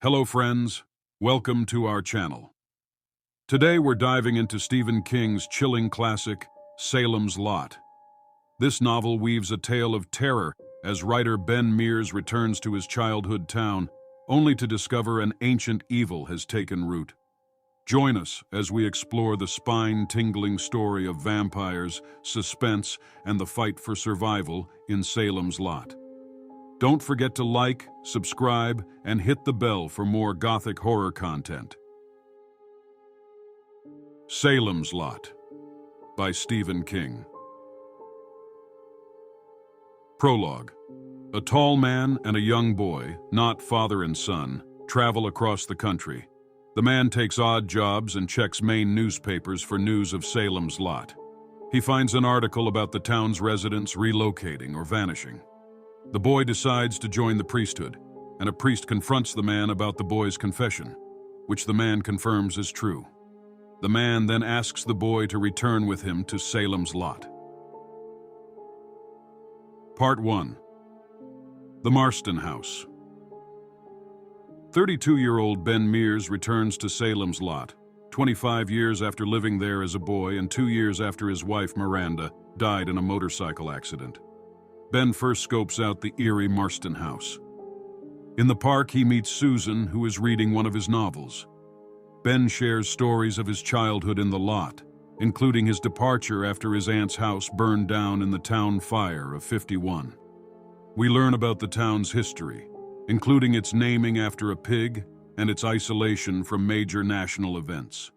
Hello friends, welcome to our channel. Today we're diving into Stephen King's chilling classic, Salem's Lot. This novel weaves a tale of terror as writer Ben Mears returns to his childhood town, only to discover an ancient evil has taken root. Join us as we explore the spine-tingling story of vampires, suspense, and the fight for survival in Salem's Lot. Don't forget to like, subscribe, and hit the bell for more gothic horror content. Salem's Lot by Stephen King. Prologue. A tall man and a young boy, not father and son, travel across the country. The man takes odd jobs and checks main newspapers for news of Salem's Lot. He finds an article about the town's residents relocating or vanishing. The boy decides to join the priesthood, and a priest confronts the man about the boy's confession, which the man confirms is true. The man then asks the boy to return with him to Salem's Lot. Part 1. The Marston House. 32-year-old Ben Mears returns to Salem's Lot, 25 years after living there as a boy and 2 years after his wife, Miranda, died in a motorcycle accident. Ben first scopes out the eerie Marston house. In the park, he meets Susan, who is reading one of his novels. Ben shares stories of his childhood in the lot, including his departure after his aunt's house burned down in the town fire of '51. We learn about the town's history, including its naming after a pig and its isolation from major national events.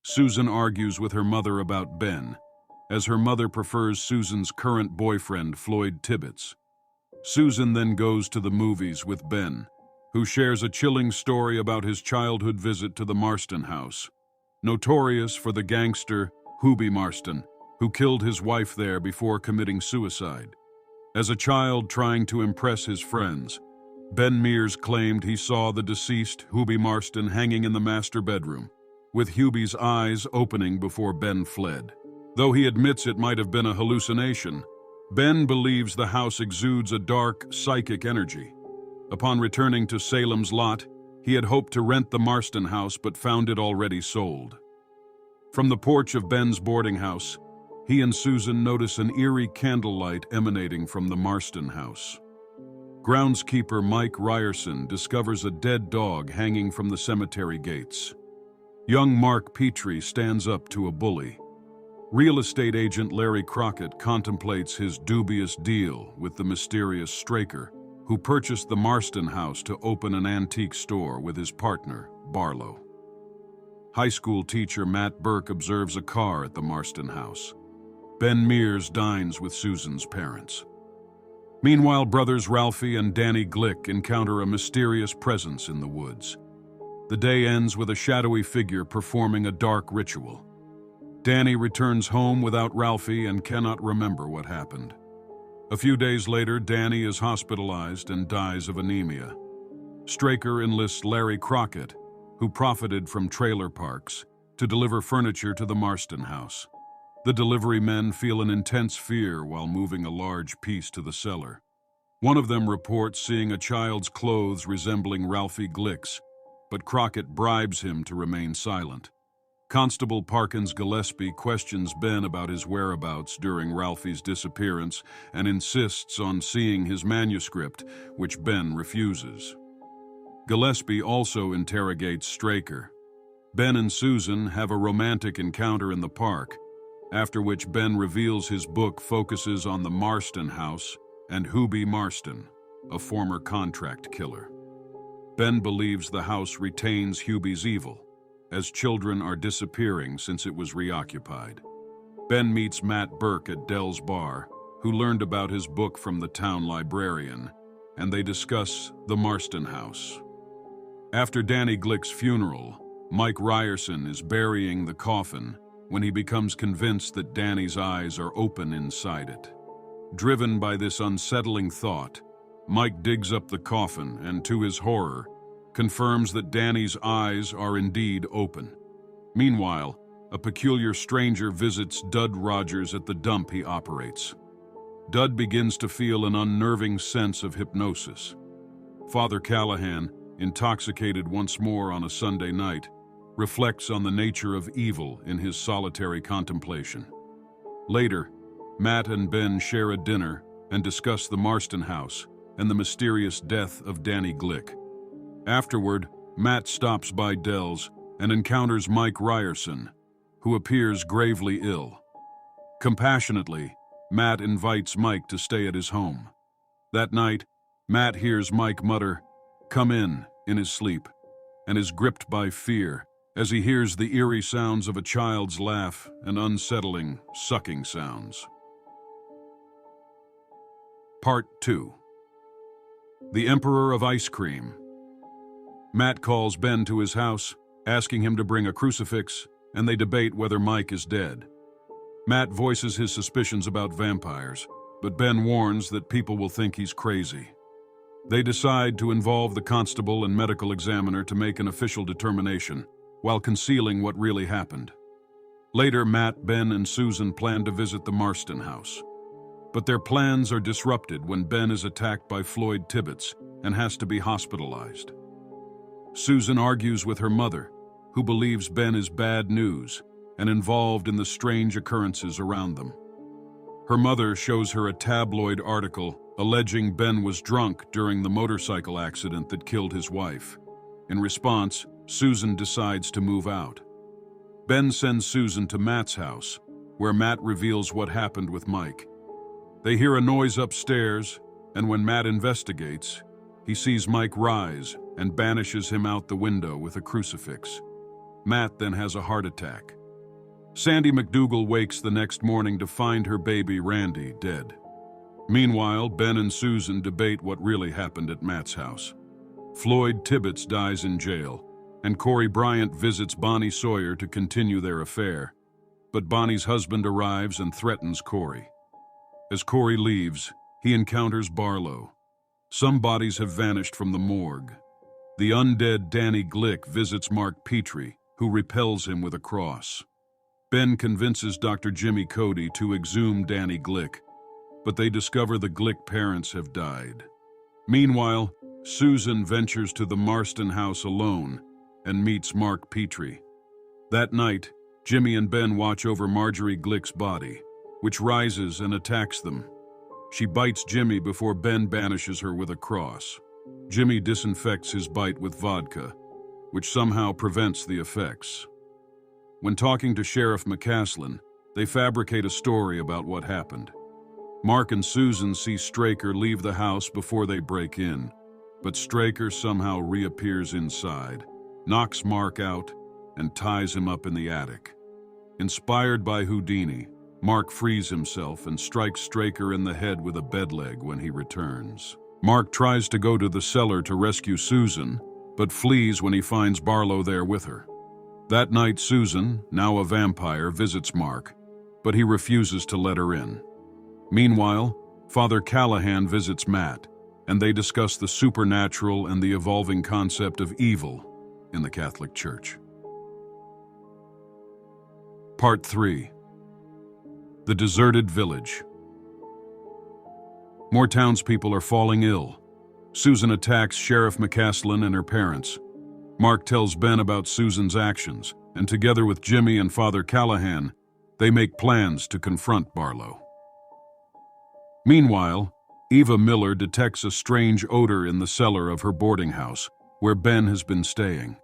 Susan argues with her mother about Ben, as her mother prefers Susan's current boyfriend, Floyd Tibbets. Susan then goes to the movies with Ben, who shares a chilling story about his childhood visit to the Marston house, notorious for the gangster Huby Marston, who killed his wife there before committing suicide. As a child trying to impress his friends, Ben Mears claimed he saw the deceased Huby Marston hanging in the master bedroom, with Huby's eyes opening before Ben fled. Though he admits it might have been a hallucination, Ben believes the house exudes a dark, psychic energy. Upon returning to Salem's Lot, he had hoped to rent the Marston house but found it already sold. From the porch of Ben's boarding house, he and Susan notice an eerie candlelight emanating from the Marston house. Groundskeeper Mike Ryerson discovers a dead dog hanging from the cemetery gates. Young Mark Petrie stands up to a bully. Real estate agent Larry Crockett contemplates his dubious deal with the mysterious Straker, who purchased the Marston house to open an antique store with his partner, Barlow. High school teacher Matt Burke observes a car at the Marston house. Ben Mears dines with Susan's parents. Meanwhile, brothers Ralphie and Danny Glick encounter a mysterious presence in the woods. The day ends with a shadowy figure performing a dark ritual. Danny returns home without Ralphie and cannot remember what happened. A few days later, Danny is hospitalized and dies of anemia. Straker enlists Larry Crockett, who profited from trailer parks, to deliver furniture to the Marston house. The delivery men feel an intense fear while moving a large piece to the cellar. One of them reports seeing a child's clothes resembling Ralphie Glick's, but Crockett bribes him to remain silent. Constable Parkins Gillespie questions Ben about his whereabouts during Ralphie's disappearance and insists on seeing his manuscript, which Ben refuses. Gillespie also interrogates Straker. Ben and Susan have a romantic encounter in the park, after which Ben reveals his book focuses on the Marston house and Huby Marston, a former contract killer. Ben believes the house retains Huby's evil, as children are disappearing since it was reoccupied. Ben meets Matt Burke at Dell's bar, who learned about his book from the town librarian, and they discuss the Marston house. After Danny Glick's funeral, Mike Ryerson is burying the coffin when he becomes convinced that Danny's eyes are open inside it. Driven by this unsettling thought, Mike digs up the coffin and, to his horror, confirms that Danny's eyes are indeed open. Meanwhile, a peculiar stranger visits Dud Rogers at the dump he operates. Dud begins to feel an unnerving sense of hypnosis. Father Callahan, intoxicated once more on a Sunday night, reflects on the nature of evil in his solitary contemplation. Later, Matt and Ben share a dinner and discuss the Marston house and the mysterious death of Danny Glick. Afterward, Matt stops by Dell's and encounters Mike Ryerson, who appears gravely ill. Compassionately, Matt invites Mike to stay at his home. That night, Matt hears Mike mutter, "Come in his sleep, and is gripped by fear as he hears the eerie sounds of a child's laugh and unsettling, sucking sounds. Part 2. The Emperor of Ice Cream. Matt calls Ben to his house, asking him to bring a crucifix, and they debate whether Mike is dead. Matt voices his suspicions about vampires, but Ben warns that people will think he's crazy. They decide to involve the constable and medical examiner to make an official determination, while concealing what really happened. Later, Matt, Ben, and Susan plan to visit the Marston house. But their plans are disrupted when Ben is attacked by Floyd Tibbetts and has to be hospitalized. Susan argues with her mother, who believes Ben is bad news and involved in the strange occurrences around them. Her mother shows her a tabloid article alleging Ben was drunk during the motorcycle accident that killed his wife. In response, Susan decides to move out. Ben sends Susan to Matt's house, where Matt reveals what happened with Mike. They hear a noise upstairs, and when Matt investigates, he sees Mike rise and banishes him out the window with a crucifix. Matt then has a heart attack. Sandy McDougal wakes the next morning to find her baby Randy dead. Meanwhile, Ben and Susan debate what really happened at Matt's house. Floyd Tibbetts dies in jail, and Corey Bryant visits Bonnie Sawyer to continue their affair. But Bonnie's husband arrives and threatens Corey. As Corey leaves, he encounters Barlow. Some bodies have vanished from the morgue. The undead Danny Glick visits Mark Petrie, who repels him with a cross. Ben convinces Dr. Jimmy Cody to exhume Danny Glick, but they discover the Glick parents have died. Meanwhile, Susan ventures to the Marston house alone and meets Mark Petrie. That night, Jimmy and Ben watch over Marjorie Glick's body, which rises and attacks them. She bites Jimmy before Ben banishes her with a cross. Jimmy disinfects his bite with vodka, which somehow prevents the effects. When talking to Sheriff McCaslin, they fabricate a story about what happened. Mark and Susan see Straker leave the house before they break in, but Straker somehow reappears inside, knocks Mark out, and ties him up in the attic. Inspired by Houdini, Mark frees himself and strikes Straker in the head with a bedleg when he returns. Mark tries to go to the cellar to rescue Susan, but flees when he finds Barlow there with her. That night, Susan, now a vampire, visits Mark, but he refuses to let her in. Meanwhile, Father Callahan visits Matt, and they discuss the supernatural and the evolving concept of evil in the Catholic Church. Part 3. The Deserted Village. More townspeople are falling ill. Susan attacks Sheriff McCaslin and her parents. Mark tells Ben about Susan's actions, and together with Jimmy and Father Callahan, they make plans to confront Barlow. Meanwhile, Eva Miller detects a strange odor in the cellar of her boarding house, where Ben has been staying.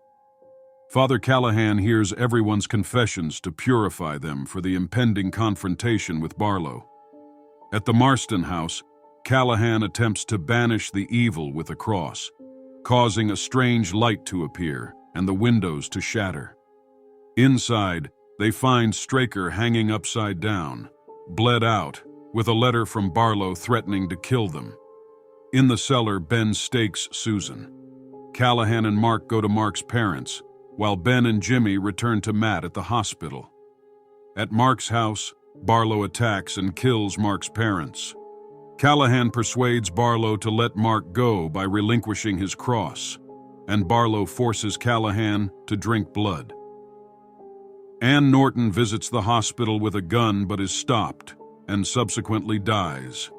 Father Callahan hears everyone's confessions to purify them for the impending confrontation with Barlow. At the Marston house, Callahan attempts to banish the evil with a cross, causing a strange light to appear and the windows to shatter. Inside, they find Straker hanging upside down, bled out, with a letter from Barlow threatening to kill them. In the cellar, Ben stakes Susan. Callahan and Mark go to Mark's parents, while Ben and Jimmy return to Matt at the hospital. At Mark's house, Barlow attacks and kills Mark's parents. Callahan persuades Barlow to let Mark go by relinquishing his cross, and Barlow forces Callahan to drink blood. Ann Norton visits the hospital with a gun but is stopped and subsequently dies.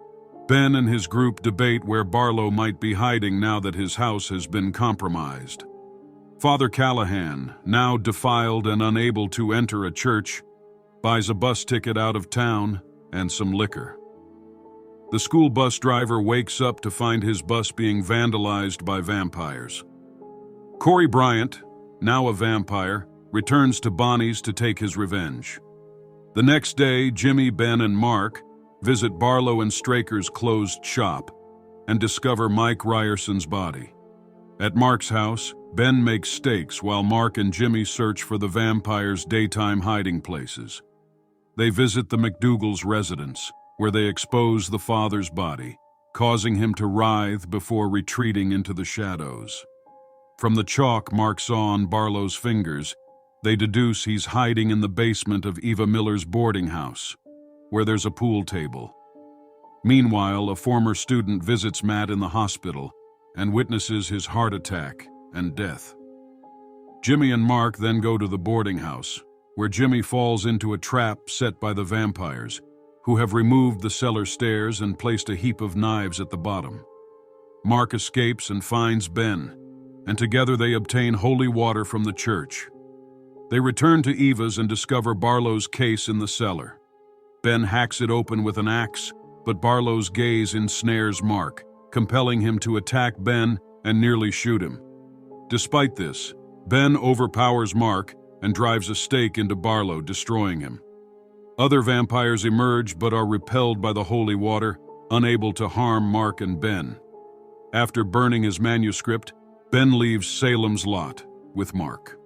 Ben and his group debate where Barlow might be hiding now that his house has been compromised. Father Callahan, now defiled and unable to enter a church, buys a bus ticket out of town and some liquor. The school bus driver wakes up to find his bus being vandalized by vampires. Corey Bryant, now a vampire, returns to Bonnie's to take his revenge. The next day, Jimmy, Ben, and Mark visit Barlow and Straker's closed shop and discover Mike Ryerson's body. At Mark's house, Ben makes steaks while Mark and Jimmy search for the vampires' daytime hiding places. They visit the McDougal's residence, where they expose the father's body, causing him to writhe before retreating into the shadows. From the chalk Mark saw on Barlow's fingers, they deduce he's hiding in the basement of Eva Miller's boarding house, where there's a pool table. Meanwhile, a former student visits Matt in the hospital and witnesses his heart attack and death. Jimmy and Mark then go to the boarding house, where Jimmy falls into a trap set by the vampires, who have removed the cellar stairs and placed a heap of knives at the bottom. Mark escapes and finds Ben, and together they obtain holy water from the church. They return to Eva's and discover Barlow's case in the cellar. Ben hacks it open with an axe, but Barlow's gaze ensnares Mark, compelling him to attack Ben and nearly shoot him. Despite this, Ben overpowers Mark and drives a stake into Barlow, destroying him. Other vampires emerge but are repelled by the holy water, unable to harm Mark and Ben. After burning his manuscript, Ben leaves Salem's lot with Mark.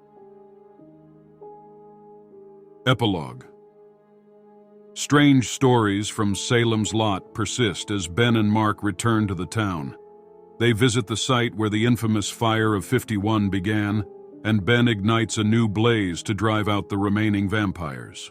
Epilogue. Strange stories from Salem's lot persist as Ben and Mark return to the town. They visit the site where the infamous Fire of 51 began, and Ben ignites a new blaze to drive out the remaining vampires.